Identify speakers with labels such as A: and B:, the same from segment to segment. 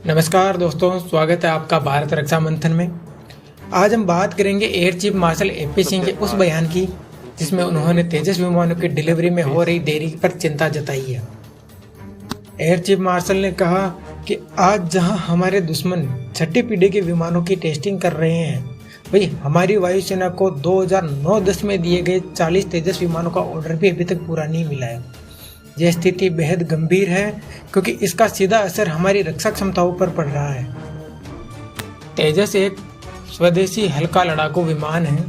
A: नमस्कार दोस्तों, स्वागत है आपका भारत रक्षा मंथन में। आज हम बात करेंगे air chief marshal AP Singh के उस बयान की जिसमें उन्होंने तेजस विमानों की डिलीवरी में हो रही देरी पर चिंता जताई है। एयर चीफ मार्शल ने कहा कि आज जहां हमारे दुश्मन छठी पीढ़ी के विमानों की टेस्टिंग कर रहे हैं, वही हमारी वायुसेना को 2009-10 में दिए गए 40 तेजस विमानों का ऑर्डर भी अभी तक पूरा नहीं मिला है। यह स्थिति बेहद गंभीर है क्योंकि इसका सीधा असर हमारी रक्षा क्षमताओं पर पड़ रहा है। तेजस एक स्वदेशी हल्का लड़ाकू विमान है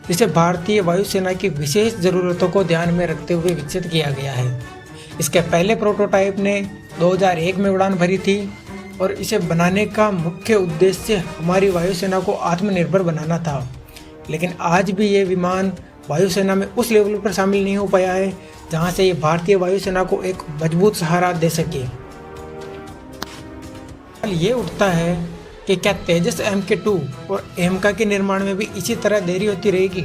A: जिसे भारतीय वायुसेना की विशेष ज़रूरतों को ध्यान में रखते हुए विकसित किया गया है। इसके पहले प्रोटोटाइप ने 2001 में उड़ान भरी थी और इसे बनाने का मुख्य उद्देश्य हमारी वायुसेना को आत्मनिर्भर बनाना था। लेकिन आज भी ये विमान वायुसेना में उस लेवल पर शामिल नहीं हो पाया है जहां से ये भारतीय वायुसेना को एक मजबूत सहारा दे सके। ये उठता है कि क्या तेजस MK2 और एमका के निर्माण में भी इसी तरह देरी होती रहेगी,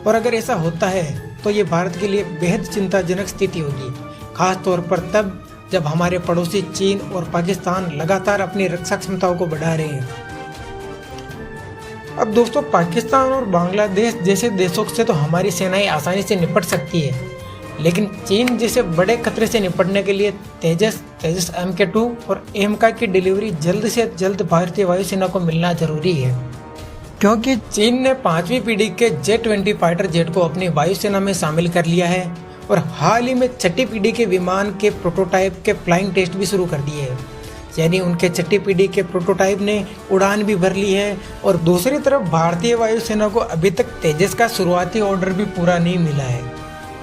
A: और अगर ऐसा होता है तो ये भारत के लिए बेहद चिंताजनक स्थिति होगी, खास तौर पर तब जब हमारे पड़ोसी चीन और पाकिस्तान लगातार अपनी रक्षा क्षमताओं को बढ़ा रहे हैं। अब दोस्तों, पाकिस्तान और बांग्लादेश जैसे देशों से तो हमारी सेनाएं आसानी से निपट सकती है, लेकिन चीन जैसे बड़े खतरे से निपटने के लिए तेजस MK2 और एमका की डिलीवरी जल्द से जल्द भारतीय वायुसेना को मिलना जरूरी है, क्योंकि चीन ने 5वीं पीढ़ी के J-20 फाइटर जेट को अपनी वायुसेना में शामिल कर लिया है और हाल ही में छठी पीढ़ी के विमान के प्रोटोटाइप के फ्लाइंग टेस्ट भी शुरू कर दिए हैं। यानी उनके छठी पीढ़ी के प्रोटोटाइप ने उड़ान भी भर ली है, और दूसरी तरफ भारतीय वायुसेना को अभी तक तेजस का शुरुआती ऑर्डर भी पूरा नहीं मिला है।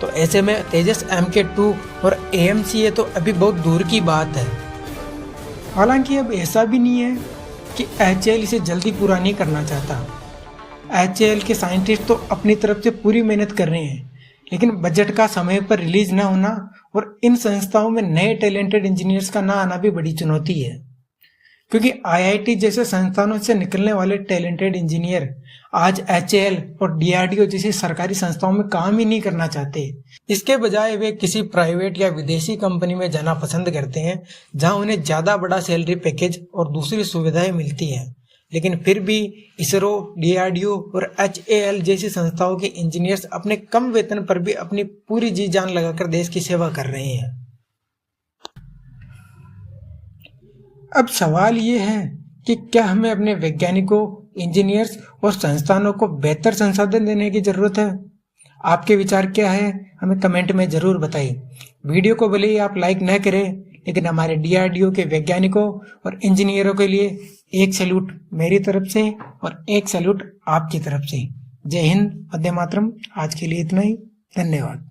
A: तो ऐसे में तेजस MK2 और AMCA तो अभी बहुत दूर की बात है। हालांकि अब ऐसा भी नहीं है कि HAL इसे जल्दी पूरा नहीं करना चाहता। HAL के साइंटिस्ट तो अपनी तरफ से पूरी मेहनत कर रहे हैं, लेकिन बजट का समय पर रिलीज ना होना और इन संस्थाओं में नए टैलेंटेड इंजीनियर्स का ना आना भी बड़ी चुनौती है, क्योंकि IIT जैसे संस्थानों से निकलने वाले टैलेंटेड इंजीनियर आज HAL और DRDO जैसी सरकारी संस्थाओं में काम ही नहीं करना चाहते। इसके बजाय वे किसी प्राइवेट या विदेशी कंपनी में जाना पसंद करते हैं जहां उन्हें ज़्यादा बड़ा सैलरी पैकेज और दूसरी सुविधाएं मिलती हैं। लेकिन फिर भी इसरो, DRDO और HAL जैसी संस्थाओं के इंजीनियर्स अपने कम वेतन पर भी अपनी पूरी जी जान लगाकर देश की सेवा कर रहे हैं। अब सवाल ये है कि क्या हमें अपने वैज्ञानिकों, इंजीनियर्स और संस्थानों को बेहतर संसाधन देने की जरूरत है? आपके विचार क्या है, हमें कमेंट में जरूर बताइए। वीडियो को भले ही आप लाइक न करें, लेकिन हमारे DRDO के वैज्ञानिकों और इंजीनियरों के लिए एक सैल्यूट मेरी तरफ से और एक सैल्यूट आपकी तरफ से। जय हिंद, वंदे मातरम। आज के लिए इतना ही, धन्यवाद।